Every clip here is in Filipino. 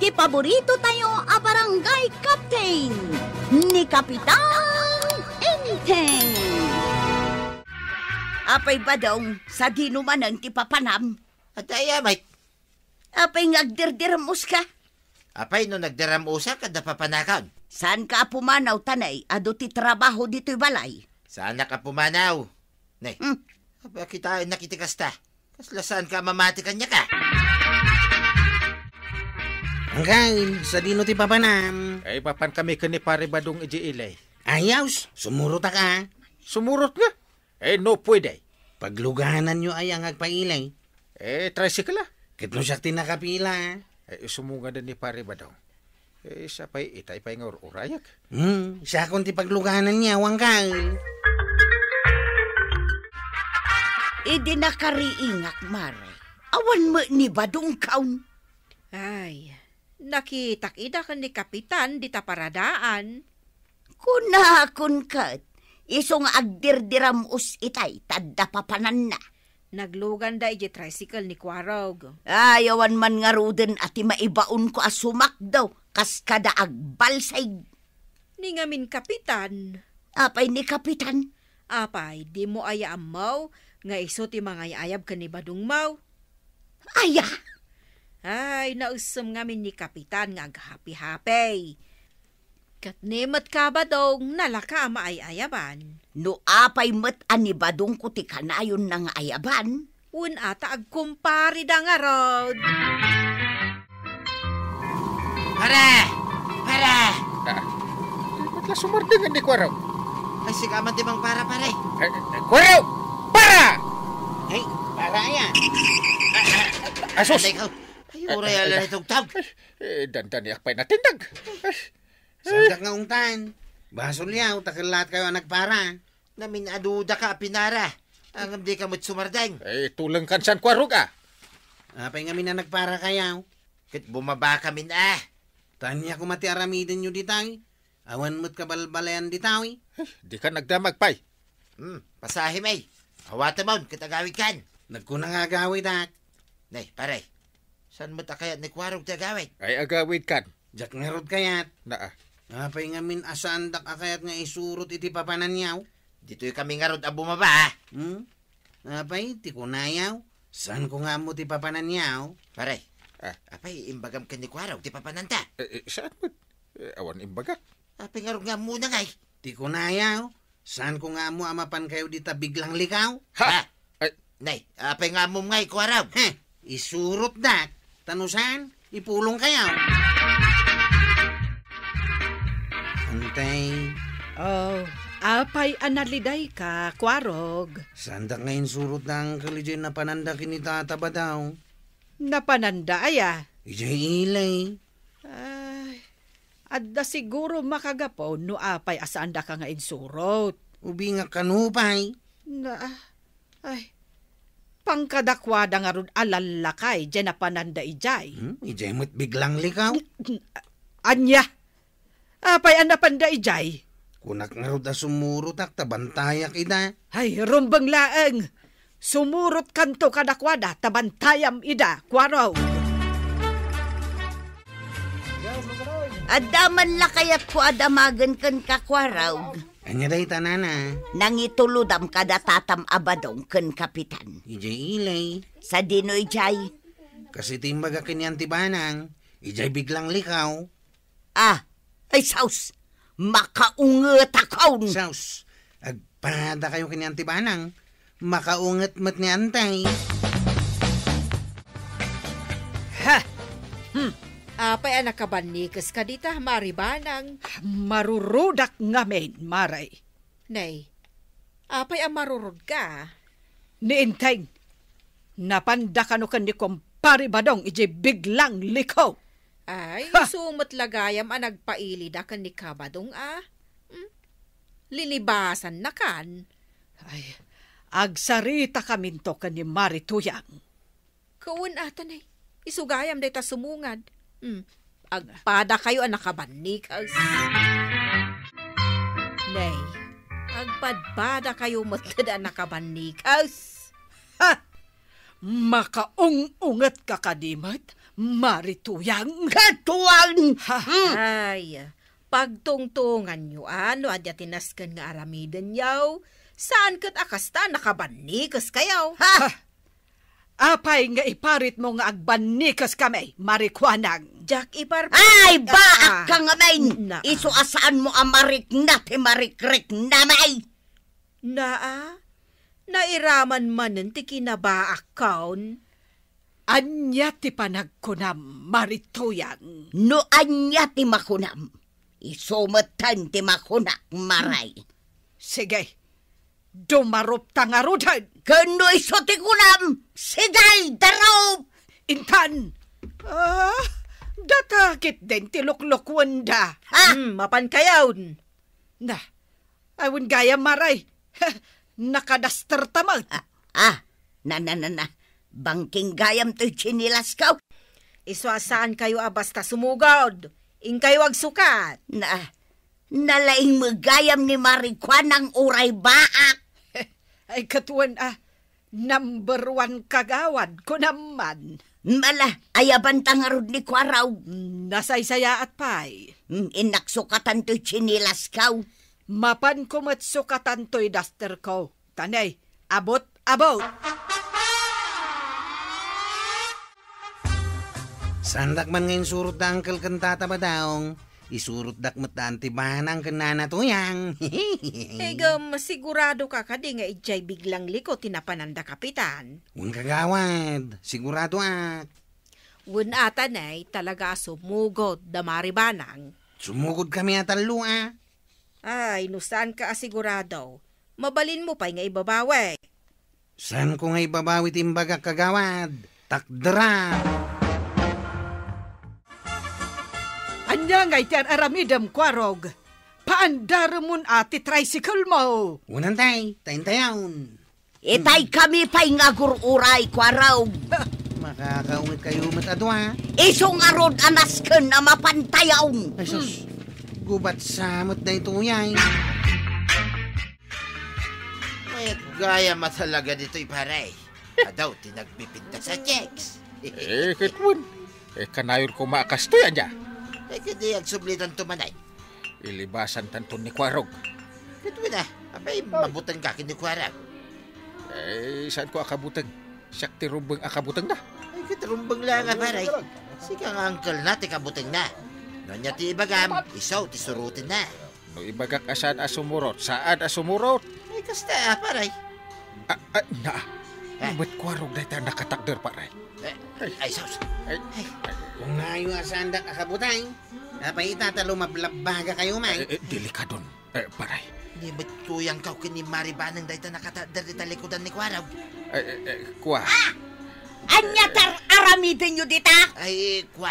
ti paborito tayo a barangay captain ni Kapitan Enteng. Apay ba daw sa dinumanan ti papanam? At mate. Apay ngagdirdiramos ka? Apay no nagdiramusa kada papanakaw. Saan ka pumanaw tanay? Ado ti trabaho dito'y balay. Sana ka pumanaw. Nay, kita nakitikas ta. Kasla saan ka mamatikan niya ka? Angkay, sa dino ti papanam. Ay, papan kami ka ni pare badong ijiilay. Ayaws, sumurot ka. Sumurot nga. No pwede. Paglugahanan nyo ay ang agpailay. Tricycle ah. Kitno siya tinakapila. Sumunga din ni pare badong. Siya pa'y itay pa'y nga urayak. Siya kung ti paglugahanan niya, wangkay. Idi nakariingak, Mare. Awan mo ni badong kaun. Ay, nakitak-ida ka ni Kapitan di taparadaan. Kunakun kat, isong agdirdiram us itay, tadda papanan na. Naglugan da iji tricycle ni Kwarog. Ayawan man nga ruden ati maibaon ko asumak daw, kas kada agbalsay. Ni ngamin Kapitan. Apay ni Kapitan? Apay, di mo aya amaw, nga iso ti mga ayab ka ni Badong Maw. Aya! Ay, nausam ngamin ni Kapitan nga aghapi-hapi. Katnimat ka ba dong nalaka maayayaban? No apay met ani badong ko ti kanayon ng ayaban. Un ata agkumpari da nga rod. Para! Matla sumardingan ni Kwaraw. Ay, sigaman di bang para pare? Kwaraw! Para! Hey, para yan. Asus! Ay, uray ala itong tab. Dandan niyak pa'y natindag. Sandak nga ungtan. Basol yaw, takilat kayo ang nagpara. Namin aduda ka, pinara. Ang di ka mo't sumardeng. Tulang kan san Kwarog ah. Apay nga na nagpara kayaw. Kit bumaba kami na. Tanya ko mati aramidin nyo ditay. Awan mo't kabalbalayan ditawi. Di ka nagdamag pa'y. Pasahe may. Awata mo, kitagawid kan. Nagkunang agawid ak. Nay, pare. Saan mo takayat ni Kwarog tagawid? Ay agawid kan. Jak ngerod kayat. Naa. Apay nga min asandak akayat nga isurot iti papanan yaw. Dito'y kami nga rod bumaba ah. Apay, ti kunayaw. Saan ko nga mo ti papanan yaw? Pare, apay imbagam ka ni Kwarog, ti papananta. Saan mo? Awan imbaga. Apay nga rod nga muna ngay. Ti kunayaw. Saan ko nga mo amapan kayo dita biglang likaw? Ha? Nay, apay nga mo ngay, Kwarog. Isurot dak. Tanusan, ipulong kayaw. Antay. Oh, apay analiday ka, Kwarog. Sandak ngayon surot ng kaligyan na pananda kinitata ba daw? Napananda aya. Ijay ilay. Ay, adda siguro makagapaw no apay asanda ka nga insurot. Ubi nga kanupay. Ay, pangkadakwada nga ron alalakay, dyan na pananda ijay. Ijay mo't biglang likaw. Anya, apay anapanda ijay. Kunak nga ron da sumurot ak tabantayak ida. Ay, rumbang laeng. Sumurot kanto kadakwada, tabantayam ida, Kwaraw. Adaman lakayat ko adamagan kan kakwaraw. Anya day tanana. Nangituludam kada tatam abadong kan Kapitan. Ijay ilay. Sa dino ijay. Kasi timbaga kinyan tibanang. Ijay biglang likaw. Ay saus. Makaunget akaw. Saus. Agpada kayo kinyan tibanang. Makaunget mat ni antay. Apay anak kabanikas ka dita, maribanang. Marurudak ngamen, maray. Nay, apay ang marurod ka. Niinteng, napanda ka no kan ni kumpari badong iji biglang likaw. Ay, sumot lagayam ang nagpaili da kan ni kabadong Lilibasan na kan. Ay, agsarita kaminto kan ni Marituyang. Kaun atan ay, isugayam day ta sumungad. Agpada kayo ang nakabanikas. Nay, agpadpada kayo matad ang nakabanikas. Makaung-ungat ka kadimat, Marituyang. Katuan! Ay, pagtungtungan nyo ano adya tinaskan nga aramidan yaw. Saan kat akasta nakabanikas kayaw? Apay nga iparit mo nga agbanikas kami, marikwanang. Jack ipar... Ay, baak ka nga main! Na. Iso asaan mo amarik na, timarikrik na may! Naa? Nairaman manen ti kinabaak kaon? Anya ti panagkunam, Marituyang. No anya ti makunam. Isumatan ti makunak maray. Sige, dumarop tangarudan. Kano iso ti kunam, sigay darop! Intan! Datakit din ti luklukwanda. Mapan kayawn. Na, awan gaya maray. Nakadaster tamag. Na. Bangking gayam to chinilas ka. Iswasaan kayo basta sumugod. In kayo agsukat. Nalaing magayam ni Marikwan ang uray baak. Ay katuan number 1 kagawad ko naman. Mala, ayaban tangarod ni Kwaraw. Nasaysaya at pay. Inaksukatan to chinilas ka. Mapan ko matsukatan to'y duster ko. Tanay, abot. Sandak man ngayon surot da Uncle kantata ba daong? Isurot dak mataan ti banang kanana tuyang. Sigurado ka kadi nga ijay biglang liko tinapananda kapitan. Un kagawad, sigurado at. Wun atanay talaga sumugod da maribanang. Sumugod kami at alua. Ay, nusan ka asigurado. Mabalin mo pa'y nga ibabawi. San ko nga ibabawi timbaga kagawad? Takdra. Anya nga iti aramidam kwarog. Paandar mun ati tricycle mo. Unantay, tayin-tayawn. Itay kami pa'y ngagururay, Kwaraw. Makakaungit kayo matadwa. Isong arod anasken na mapantayaw. Ay sus, gubat samot na ito yan. May gaya matalaga dito'y paray. Adaw, tinagbipinta sa checks. Kitwin. Kanayon ko maakastuyan niya. Kadi agsublitan tumanay. Ilibasan tanton ni Kwarog. Kitwin abay mabutang ka kini Kwaraw. Saan ko akabutang? Siyak ti rumbang akabutang na. Ay, kitarumbang lang paray. Sikang uncle na, tikabutang na. Nonya ti ibagam, isaw ti surutin na. No ibagak asan asumurot, saan asumurot? Ay, kasta paray. Ba't Kwarog na ita nakatakder paray? Ay, saus. Kung nayo asandak akabutay, napay itatalo mablabaga kayo man. Delikadon, paray. Di ba't tuyang kaw kini maribanang dahil nakatadar di talikodan ni Kwaraw? Kwa. Anya tar aramidin nyo dita? Ay, Kwa.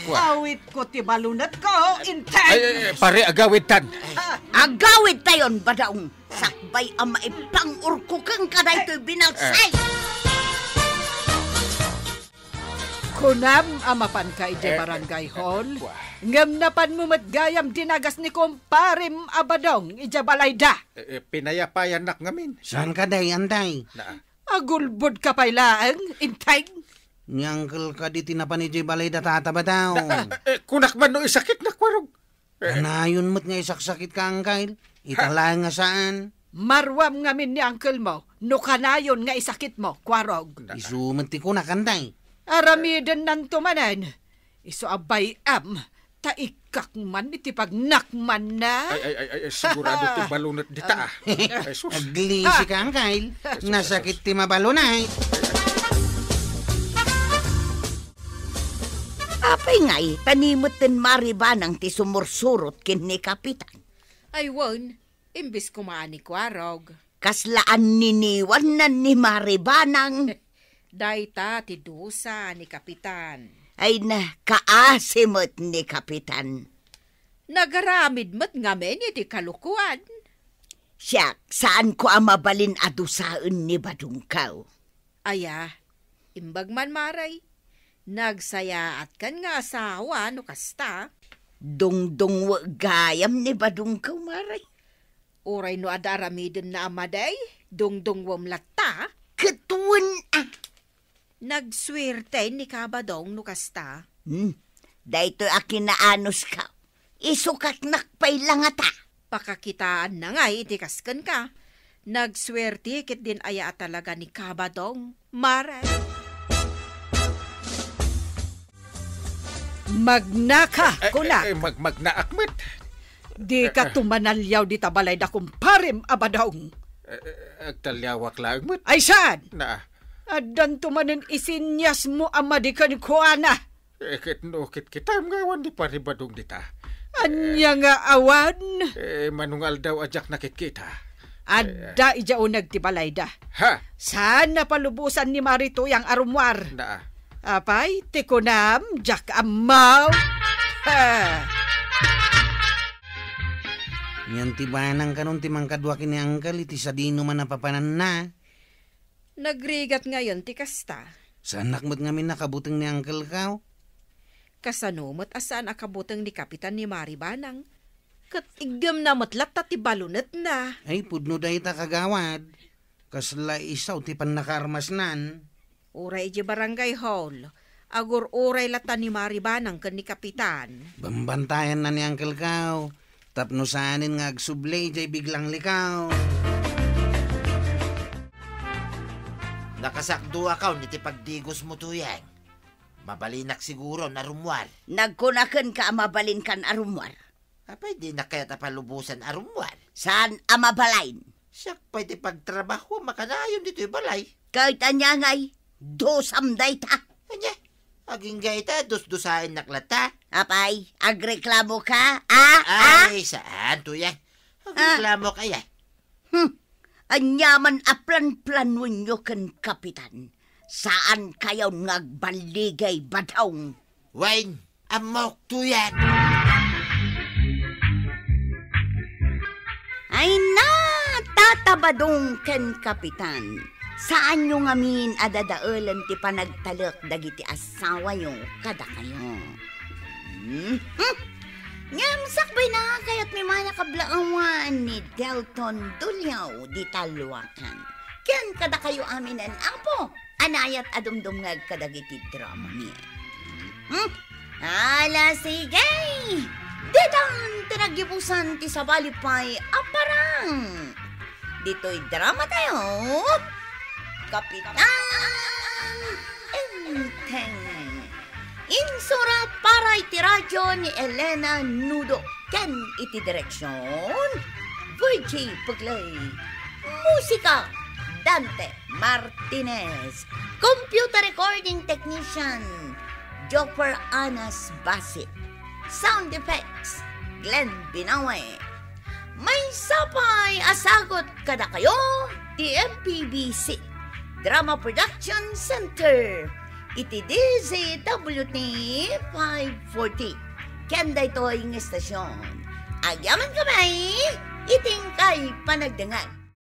Kwa. Awit ko ti balunat ko, intay. Pare, agawid tan. Agawid tayon badaong. Sakbay ang maipang urkukang kaday to'y binalsay. Kunam amapan ka iti barangay hall. Ngam napan mo matgayam dinagas ni kumparim abadong iti balayda. Pinayapayan nak ngamin. Saan ka day, antay? Agulbod ka pa'y laang, intay. Ni Uncle ka di tinapan iti balay da tata ba daw? Kunak man no isakit na Kwarog. Anayon mo't nga isaksakit ka, Uncle. Italang nga saan? Marwam ngamin ni uncle mo, no kanayon nga isakit mo, Kwarog. Isumat ti ko na, kantay. Aramidan nanto manan. Iso abay taikak man iti pagnakman na. Ay, sigurado ti balunat dita. Ay, sus. Aglisi ka, Uncle. Nasakit ti mabalunay. Apay nga'y tanimot din maribanang ti sumursurot kin ni Kapitan. Ay, won. Imbis kumaan ni Kwarog. Kaslaan niniwan na ni maribanang. Dayta ti dusa ni Kapitan. Ay na kaasimot ni Kapitan. Nagaramid mat ngamen iti kalukuan. Siyak, saan ko ang mabalin adusaan ni Badungkaw? Aya, imbag man maray. Nagsaya at kan nga asawa no kasta. Dungdung gayam ni Badungkaw, maray. Uray no adaramidin na amaday, dungdung wam latta. Katuan Nagswerte ni Kabadong no kasta. Dahito akin na anos ka. Isukak nakpay lang ata. Pakakitaan na nga itikaskan ka. Nagswerte kit din aya talaga ni Kabadong. Maray. Magnaka, kuna. Magnaakmet. Di ka tumanalyaw di tabalay da kumparim abadong. Agtalyawak lang met. Ay saan? Na, Adan tumanin isinyas mo ama di ka ni kuana. kit kita ngawan di paribadong dita. Anya nga awan. Manungal daw ajak nakit kita. Adda ijao nagtibalay da. Ha? Sana palubusan ni Marito yang arumwar. Na, Apay, tikunam, jak amaw. Ha. Yan tibanang kanon timang kadwa kini angkal iti sa dino man napapanan na. Nagrigat ngayon ti kasta. Saan nakmat ngamin nakabuteng ni angkal kao? Kasanumot asan akabutang ni Kapitan ni Maribanang. Kat igam na matlat ti balunet na. Ay, pudno dahi ta kagawad. Kasla isaw ti pan nakarmasnan. Uray di barangay hall. Agur uray lata ni Maribanang ken ni Kapitan. Bambantayan na ni angkal kao. Tapno saanin nga agsublay jay biglang likaw. Nakasakdo akaw niti pagdigos mo tuyang. Mabalinak siguro na rumwar. Nagkunakan ka amabalin kan arumwar. Apay di na kaya tapalubusan arumwar. Saan amabalain? Siyak pwede pagtrabaho makanayon dito yung balay. Kahit anya ngay, dosamday ta. Anya, aging gaita, dus-dusain naklata. Apay, agreklamo ka? Ay, saan tuyang? Agreklamo kaya. Anyaman aplan-planwen nyo kan kapitan. Saan kayo ngagbaligay badawng? Wayne, amok tuyang. Ay na, tatabadong ken kapitan. Saan nyo ngamin adadaulan ti panagtalak dagiti asawa nyo kada kayo? Ngam sakbay na kayat may mga nakablaawan ni Delton Dulyaw di Talwakan. Ken kada kayo aminan apo, anayat adumdumngag kadagiti drama niya. Ala sige! Ditang tinagibusan ti sabalipay aparang. Dito'y drama tayo. Kapitan Enteng. Insurat para iti radyo ni Elena Nudo. Ken iti direksyon VJ Puglay. Musika Dante Martinez. Computer recording technician Jopper Anas Basit. Sound effects Glenn Binawe. May sapay asagot kada kayo di MPBC Drama Production Center. Iti DZWT 540. Kenda ito yung estasyon. Agyaman kamay, iting kay panagdangan.